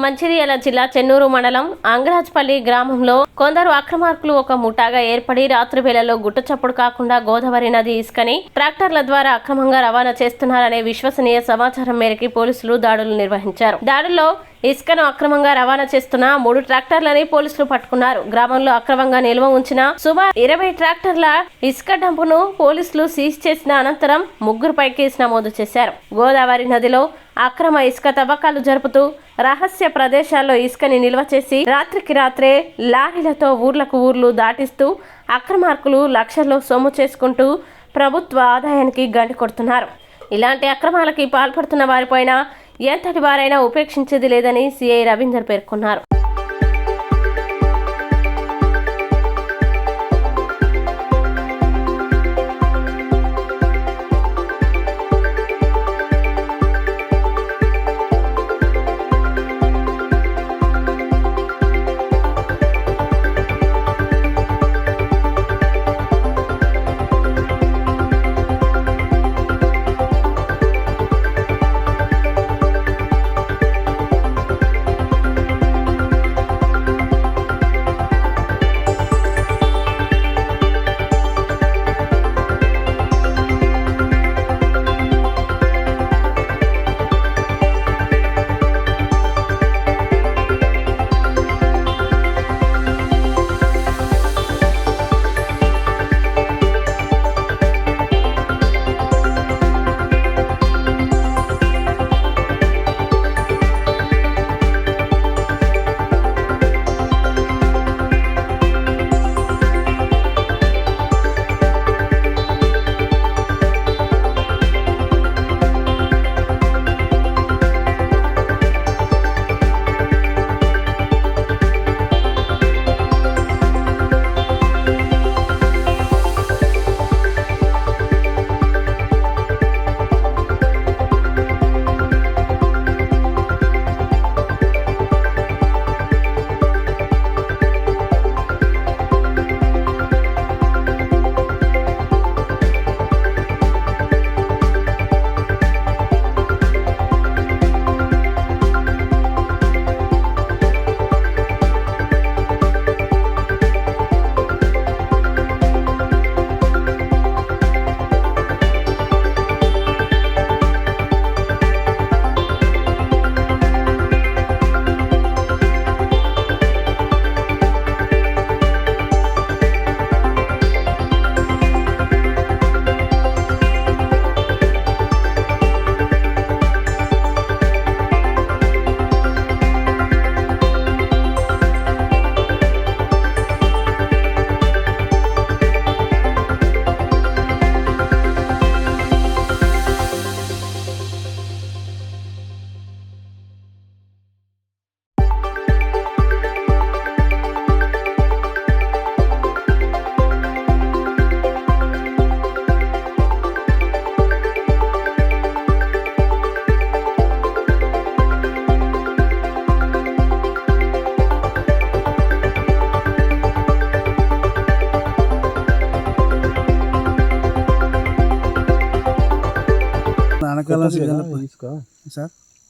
మంచిర్యాల జిల్లా చెన్నూరు మండలం అంగరాజ్పల్లి గ్రామంలో కొందరు అక్రమార్కులు ఒక ముఠాగా ఏర్పడి రాత్రి వేళల్లో గుట్టచప్పుడు కాకుండా గోదావరి నది ఇసుకని ట్రాక్టర్ల ద్వారా అక్రమంగా రవాణా చేస్తున్నారనే విశ్వసనీయ సమాచారం మేరకు పోలీసులు దాడులు నిర్వహించారు. దాడుల్లో ఇసుకను అక్రమంగా రవాణా చేస్తున్న 3 ట్రాక్టర్లని పోలీసులు పట్టుకున్నారు. గ్రామంలో అక్రమంగా నిల్వ ఉంచిన సుమారు 20 ట్రాక్టర్ల ఇసుక డంపును పోలీసులు సీజ్ చేసిన అనంతరం 3పై కేసు నమోదు చేశారు. గోదావరి నదిలో అక్రమ ఇసుక తవ్వకాలు జరుపుతూ రహస్య ప్రదేశాల్లో ఇసుకని నిల్వ చేసి రాత్రికి రాత్రే లారీలతో ఊర్లకు ఊర్లు దాటిస్తూ అక్రమార్కులు లక్షల్లో సొమ్ము చేసుకుంటూ ప్రభుత్వ ఆదాయానికి గండి కొడుతున్నారు. ఇలాంటి అక్రమాలకి పాల్పడుతున్న వారిపైన ఎంతటి వారైనా ఉపేక్షించేది లేదని సిఐ రవీందర్ పేర్కొన్నారు.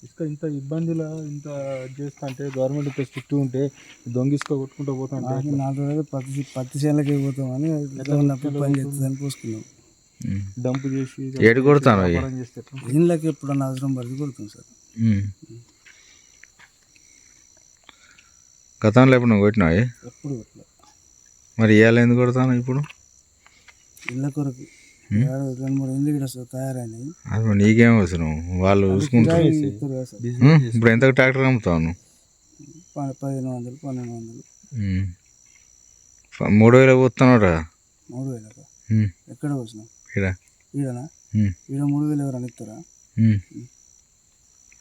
ఇసుక ఇంత ఇబ్బందిలో ఇంత చేస్తా అంటే గవర్నమెంట్ ఇంత స్ట్రిక్ట్ ఉంటే దొంగ ఇసుక కొట్టుకుంటూ పోతా అంటే 4 రోజులు పత్తి చేనులకి పోతామని పని చేస్తుందని పోసుకున్నాం. డంప్ చేసి ఏడు కొడతాను ఇళ్ళకి ఎప్పుడన్నా అవసరం పడితే కొడుతాం సార్. గతంలో ఎప్పుడు నువ్వు కొట్టినావు? ఎప్పుడు కొట్టలే. మరి ఇవాళ ఎందుకు కొడతాను ఇప్పుడు? ఇళ్ళ కొరకు 2-3 ఇండ్లు ఇక్కడ తయారైనాయి. అది నీకేం అవసరం, వాళ్ళు చూసుకుంటారు. ఇప్పుడు ఎంత ట్రాక్టర్ అమ్ముతావు? 1500 1200. 3000 పోతున్నావురా? 3000 ఎక్కడ వచ్చినావు? ఈడనా? ఈడ 3000 ఎవరైనా ఇస్తారా?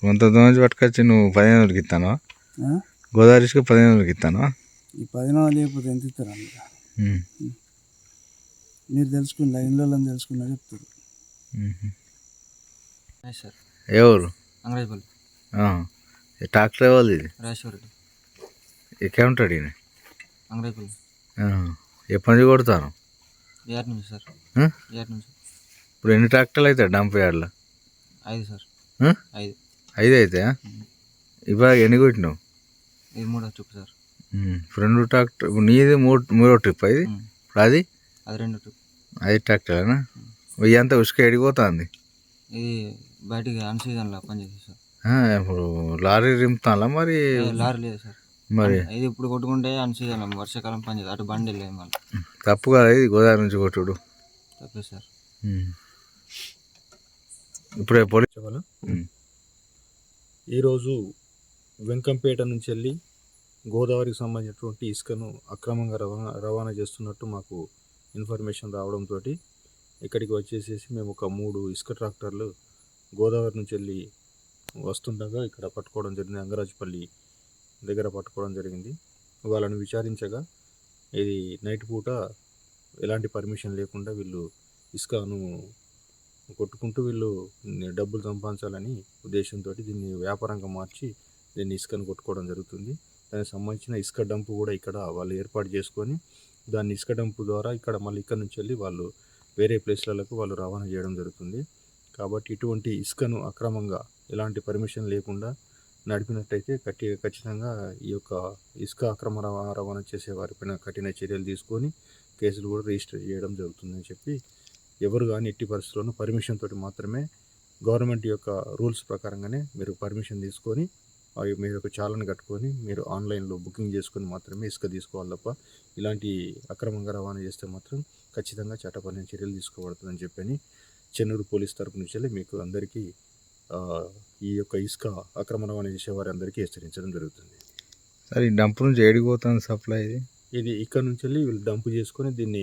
కొంత దూరం పట్టుకొచ్చి నువ్వు 1500కి ఇస్తాను. గోదావరికి 1500కి ఇస్తాను. ఈ 1500 లేకపోతే ఎంత ఇస్తారా? మీరు తెలుసుకున్నా, ఇంట్లో తెలుసుకున్నా చెప్తారు. ఎవరు? అంగరాజ్పల్లి. ట్రాక్టర్ ఎవరు? ఇది రాజేశ్వరుడు. ఎక్కడ ఉంటాడు ఈయన? అంగరాజ్పల్లి. ఎప్పటి నుంచి కొడతాను? 7 నుంచి సార్. 7 నుంచి. ఇప్పుడు ఎన్ని ట్రాక్టర్లు అవుతాయి డంప్ యార్డ్లో? 5 సార్. 5 5 అయితే ఇవాళ ఎన్ని కొట్టినావు? ఇది 3వ ట్రిప్ సార్. రెండు ట్రాక్టర్ నీది మూడో ట్రిప్ ఇది. ఉమ్. ఇప్పుడు అది అది 2వ ట్రిప్. 5 ట్రాక్టర్నా? వెయ్యి అంతా ఉసుక ఎడిగిపోతుంది. ఇది బయటికి అన్ సీజన్లో పనిచేస్తుంది సార్. ఇప్పుడు లారీ రింపుతాలా మరి? లారీ లేదు సార్. మరి ఇది ఇప్పుడు కొట్టుకుంటే అన్ సీజన్లో వర్షాకాలం పనిచేస్తుంది. అటు బండి లేదు మళ్ళీ. తప్పు కదా ఇది గోదావరి నుంచి కొట్టుడు. తప్పే సార్. ఇప్పుడే పోలీస్ చెప్పాలా? ఈరోజు వెంకంపేట నుంచి వెళ్ళి గోదావరికి సంబంధించినటువంటి ఇసుకను అక్రమంగా రవాణా చేస్తున్నట్టు మాకు ఇన్ఫర్మేషన్ రావడంతో ఇక్కడికి వచ్చేసేసి మేము ఒక 3 ఇసుక ట్రాక్టర్లు గోదావరి నుంచి వెళ్ళి వస్తుండగా ఇక్కడ పట్టుకోవడం జరిగింది. అంగరాజపల్లి దగ్గర పట్టుకోవడం జరిగింది. వాళ్ళని విచారించగా ఇది నైట్ పూట ఎలాంటి పర్మిషన్ లేకుండా వీళ్ళు ఇసుకను కొట్టుకుంటూ వీళ్ళు డబ్బులు సంపాదించాలని ఉద్దేశంతో దీన్ని వ్యాపారంగా మార్చి దీన్ని ఇసుకను కొట్టుకోవడం జరుగుతుంది. దానికి సంబంధించిన ఇసుక డంపు కూడా ఇక్కడ వాళ్ళు ఏర్పాటు చేసుకొని దాన్ని ఇసుక డంపు ద్వారా మళ్ళీ ఇక్కడ నుంచి వెళ్ళి వాళ్ళు వేరే ప్లేస్లకు వాళ్ళు రవాణా చేయడం జరుగుతుంది. కాబట్టి ఇటువంటి ఇసుకను అక్రమంగా ఎలాంటి పర్మిషన్ లేకుండా నడిపినట్టయితే ఖచ్చితంగా ఈ యొక్క ఇసుక అక్రమ రవాణా చేసే వారిపైన కఠిన చర్యలు తీసుకొని కేసులు కూడా రిజిస్టర్ చేయడం జరుగుతుందని చెప్పి, ఎవరు కానీ ఎట్టి పరిస్థితుల్లోనూ పర్మిషన్ తోటి మాత్రమే గవర్నమెంట్ యొక్క రూల్స్ ప్రకారంగానే మీరు పర్మిషన్ తీసుకొని మీరు ఒక చాలను కట్టుకొని మీరు ఆన్లైన్లో బుకింగ్ చేసుకొని మాత్రమే ఇసుక తీసుకోవాలి తప్ప ఇలాంటి అక్రమంగా రవాణా చేస్తే మాత్రం ఖచ్చితంగా చట్టపరమైన చర్యలు తీసుకోబడుతుందని చెప్పని చెన్నూరు పోలీస్ తరపు నుంచి మీకు అందరికీ ఈ యొక్క ఇసుక అక్రమ రవాణా చేసే వారి అందరికీ హెచ్చరించడం జరుగుతుంది. సరే ఈ డంప్ నుంచి ఏడిపోతుంది సప్లై? ఇది ఇక్కడ నుంచి వెళ్ళి వీళ్ళు డంప్ చేసుకొని దీన్ని